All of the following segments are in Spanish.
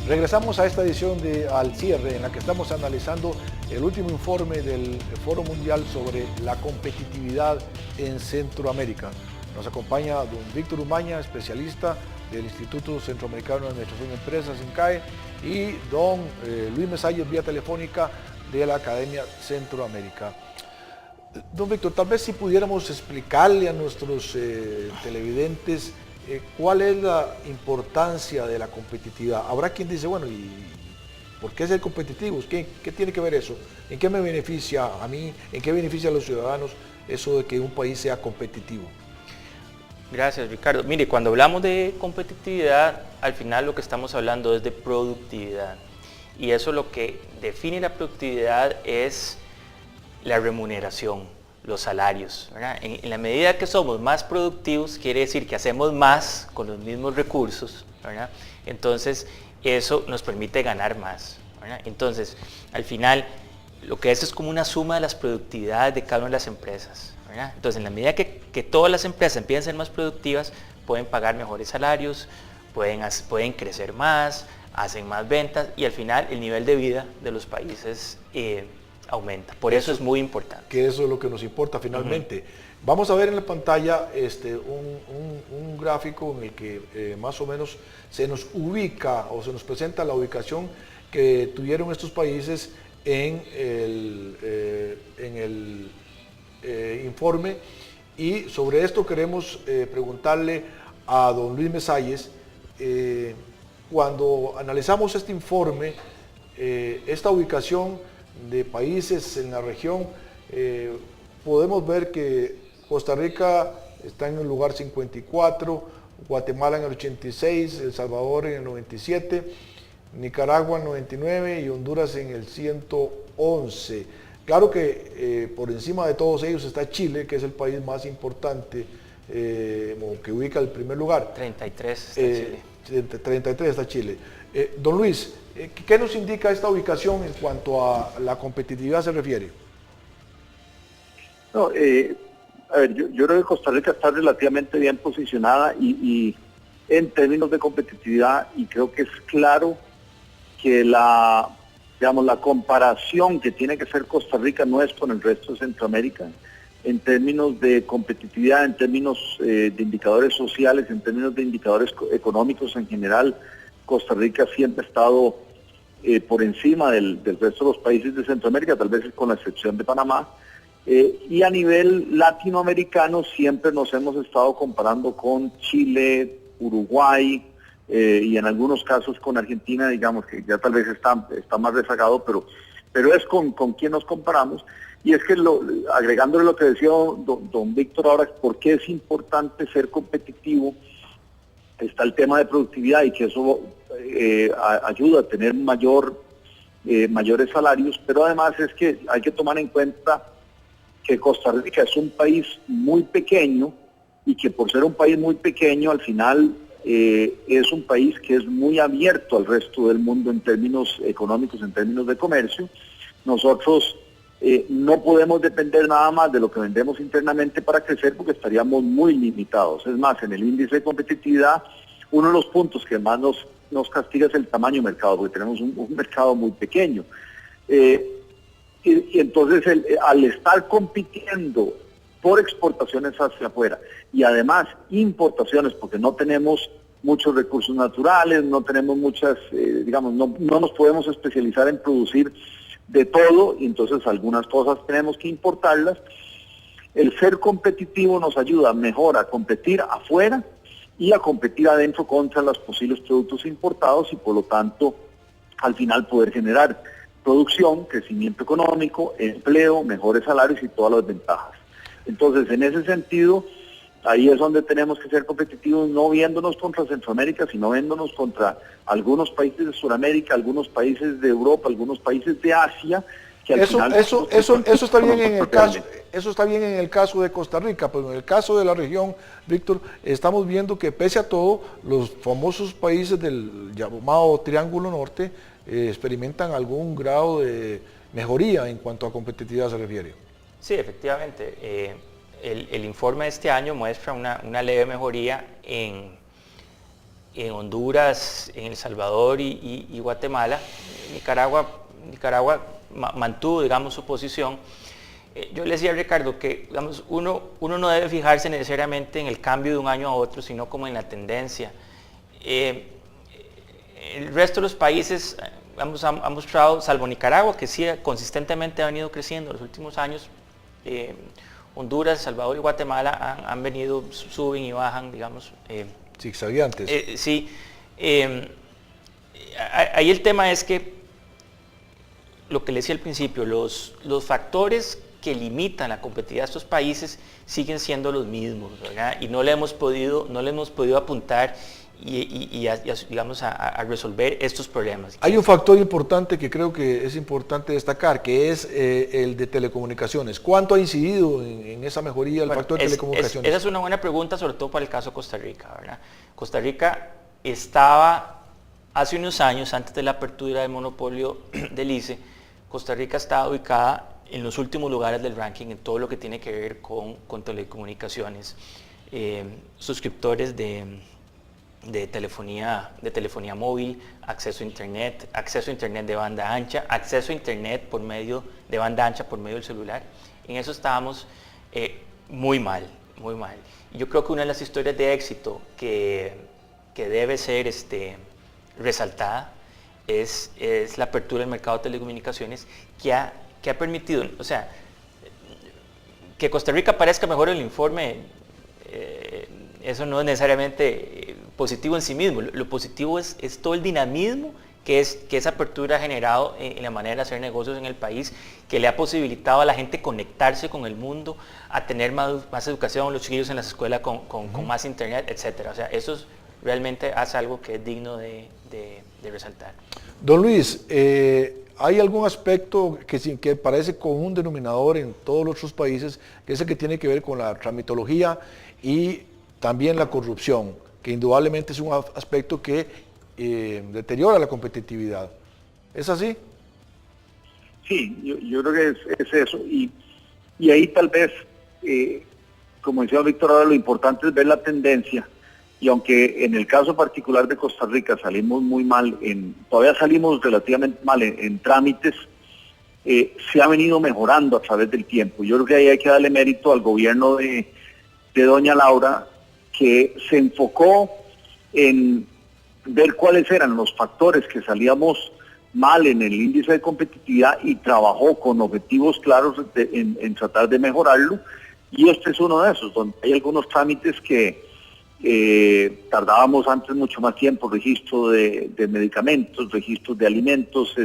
Regresamos a esta edición de Al Cierre, en la que estamos analizando el último informe del Foro Mundial sobre la competitividad en Centroamérica. Nos acompaña don Víctor Umaña, especialista del Instituto Centroamericano de Administración de Empresas, INCAE, y don Luis Mesalles, vía telefónica, de la Academia Centroamérica. Don Víctor, tal vez si pudiéramos explicarle a nuestros televidentes ¿cuál es la importancia de la competitividad? Habrá quien dice, bueno, ¿y por qué ser competitivos? ¿Qué tiene que ver eso? ¿En qué me beneficia a mí? ¿En qué beneficia a los ciudadanos eso de que un país sea competitivo? Gracias, Ricardo. Mire, cuando hablamos de competitividad, al final lo que estamos hablando es de productividad. Y eso lo que define la productividad es la remuneración, los salarios, ¿verdad? En la medida que somos más productivos, quiere decir que hacemos más con los mismos recursos, ¿verdad? Entonces eso nos permite ganar más, ¿verdad? Entonces al final lo que es como una suma de las productividades de cada una de las empresas, ¿verdad? Entonces en la medida que todas las empresas empiezan a ser más productivas, pueden pagar mejores salarios, pueden crecer más, hacen más ventas y al final el nivel de vida de los países aumenta. Por eso es muy importante. Que eso es lo que nos importa finalmente. Vamos a ver en la pantalla un gráfico en el que más o menos se nos ubica o se nos presenta la ubicación que tuvieron estos países en el informe, y sobre esto queremos preguntarle a don Luis Mesalles. Cuando analizamos este informe, esta ubicación de países en la región, podemos ver que Costa Rica está en el lugar 54, Guatemala en el 86, El Salvador en el 97, Nicaragua en el 99 y Honduras en el 111. Claro que por encima de todos ellos está Chile, que es el país más importante, que ubica el primer lugar. 33 está Chile. 33 está Chile. Don Luis, ¿qué nos indica esta ubicación en cuanto a la competitividad se refiere? No, a ver, yo creo que Costa Rica está relativamente bien posicionada y en términos de competitividad, y creo que es claro que la comparación que tiene que hacer Costa Rica no es con el resto de Centroamérica, en términos de competitividad, en términos de indicadores sociales, en términos de indicadores económicos en general. Costa Rica siempre ha estado por encima del resto de los países de Centroamérica, tal vez con la excepción de Panamá, y a nivel latinoamericano siempre nos hemos estado comparando con Chile, Uruguay, y en algunos casos con Argentina, digamos que ya tal vez está más rezagado, pero es con quien nos comparamos. Y es que agregándole lo que decía don Víctor ahora, ¿por qué es importante ser competitivo? Está el tema de productividad y que eso ayuda a tener mayores salarios, pero además es que hay que tomar en cuenta que Costa Rica es un país muy pequeño y que por ser un país muy pequeño al final es un país que es muy abierto al resto del mundo en términos económicos, en términos de comercio. Nosotros no podemos depender nada más de lo que vendemos internamente para crecer porque estaríamos muy limitados. Es más, en el índice de competitividad, uno de los puntos que más nos castiga es el tamaño de mercado, porque tenemos un mercado muy pequeño. Y entonces al estar compitiendo por exportaciones hacia afuera y además importaciones, porque no tenemos muchos recursos naturales, no tenemos muchas, no nos podemos especializar en producir de todo, y entonces algunas cosas tenemos que importarlas. El ser competitivo nos ayuda mejor a competir afuera y a competir adentro contra los posibles productos importados y por lo tanto al final poder generar producción, crecimiento económico, empleo, mejores salarios y todas las ventajas. Entonces en ese sentido, ahí es donde tenemos que ser competitivos, no viéndonos contra Centroamérica, sino viéndonos contra algunos países de Sudamérica, algunos países de Europa, algunos países de Asia, que al final... Eso está bien en el caso, eso está bien en el caso de Costa Rica, pero en el caso de la región, Víctor, estamos viendo que pese a todo, los famosos países del llamado Triángulo Norte experimentan algún grado de mejoría en cuanto a competitividad se refiere. Sí, efectivamente. El informe de este año muestra una leve mejoría en en Honduras, en El Salvador y Guatemala. Nicaragua mantuvo, digamos, su posición. Yo le decía a Ricardo que, digamos, uno no debe fijarse necesariamente en el cambio de un año a otro, sino como en la tendencia. El resto de los países han mostrado, salvo Nicaragua, que sí consistentemente ha venido creciendo en los últimos años. Honduras, Salvador y Guatemala han venido, suben y bajan, digamos. Zigzagueantes. Sí. Ahí el tema es que, lo que le decía al principio, los factores que limitan la competitividad de estos países siguen siendo los mismos, ¿verdad? Y no le hemos podido apuntar digamos, a resolver estos problemas. Hay un factor importante que creo que es importante destacar, que es el de telecomunicaciones. ¿Cuánto ha incidido en esa mejoría el factor de telecomunicaciones? Esa es una buena pregunta, sobre todo para el caso de Costa Rica, ¿verdad? Costa Rica estaba, hace unos años, antes de la apertura del monopolio del ICE, Costa Rica estaba ubicada en los últimos lugares del ranking en todo lo que tiene que ver con telecomunicaciones, suscriptores de telefonía móvil, acceso a internet de banda ancha, acceso a internet de banda ancha por medio del celular. En eso estábamos muy mal. Y yo creo que una de las historias de éxito que debe ser resaltada es la apertura del mercado de telecomunicaciones que ha permitido, o sea, que Costa Rica parezca mejor en el informe. Eso no es necesariamente positivo en sí mismo. Lo positivo es todo el dinamismo que esa apertura ha generado en la manera de hacer negocios en el país, que le ha posibilitado a la gente conectarse con el mundo, a tener más educación, los chiquillos en las escuelas con más internet, etc. O sea, eso realmente hace algo que es digno de resaltar. Don Luis, ¿hay algún aspecto que parece común denominador en todos los otros países, que es el que tiene que ver con la tramitología y también la corrupción, que indudablemente es un aspecto que deteriora la competitividad? ¿Es así? Sí, yo creo que es eso. Y ahí tal vez, como decía Víctor, ahora lo importante es ver la tendencia. Y aunque en el caso particular de Costa Rica salimos muy mal, todavía salimos relativamente mal en trámites, se ha venido mejorando a través del tiempo. Yo creo que ahí hay que darle mérito al gobierno de doña Laura, que se enfocó en ver cuáles eran los factores que salíamos mal en el índice de competitividad y trabajó con objetivos claros en tratar de mejorarlo. Y este es uno de esos, donde hay algunos trámites que tardábamos antes mucho más tiempo, registro de medicamentos, registros de alimentos,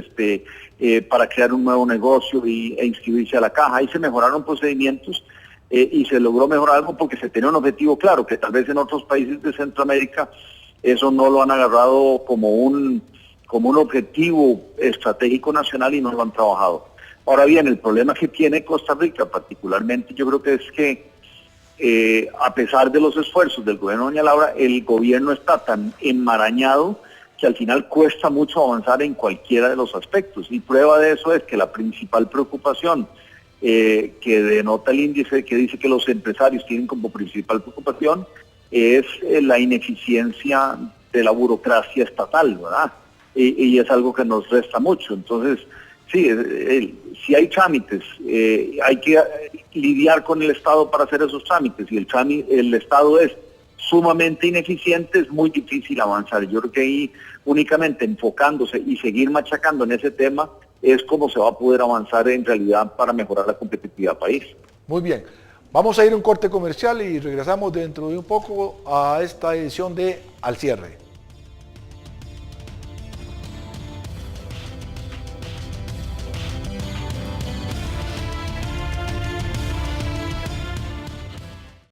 para crear un nuevo negocio e inscribirse a la caja. Ahí se mejoraron procedimientos y se logró mejorar algo porque se tenía un objetivo claro, que tal vez en otros países de Centroamérica eso no lo han agarrado como un objetivo estratégico nacional y no lo han trabajado. Ahora bien, el problema que tiene Costa Rica particularmente, yo creo que es que a pesar de los esfuerzos del gobierno de doña Laura, el gobierno está tan enmarañado que al final cuesta mucho avanzar en cualquiera de los aspectos. Y prueba de eso es que la principal preocupación que denota el índice, que dice que los empresarios tienen como principal preocupación, es la ineficiencia de la burocracia estatal, ¿verdad? Y es algo que nos resta mucho. Entonces, sí, si hay trámites, hay que lidiar con el Estado para hacer esos trámites, y el Estado es sumamente ineficiente, es muy difícil avanzar. Yo creo que ahí únicamente enfocándose y seguir machacando en ese tema es como se va a poder avanzar en realidad para mejorar la competitividad del país. Muy bien, vamos a ir a un corte comercial y regresamos dentro de un poco a esta edición de Al Cierre.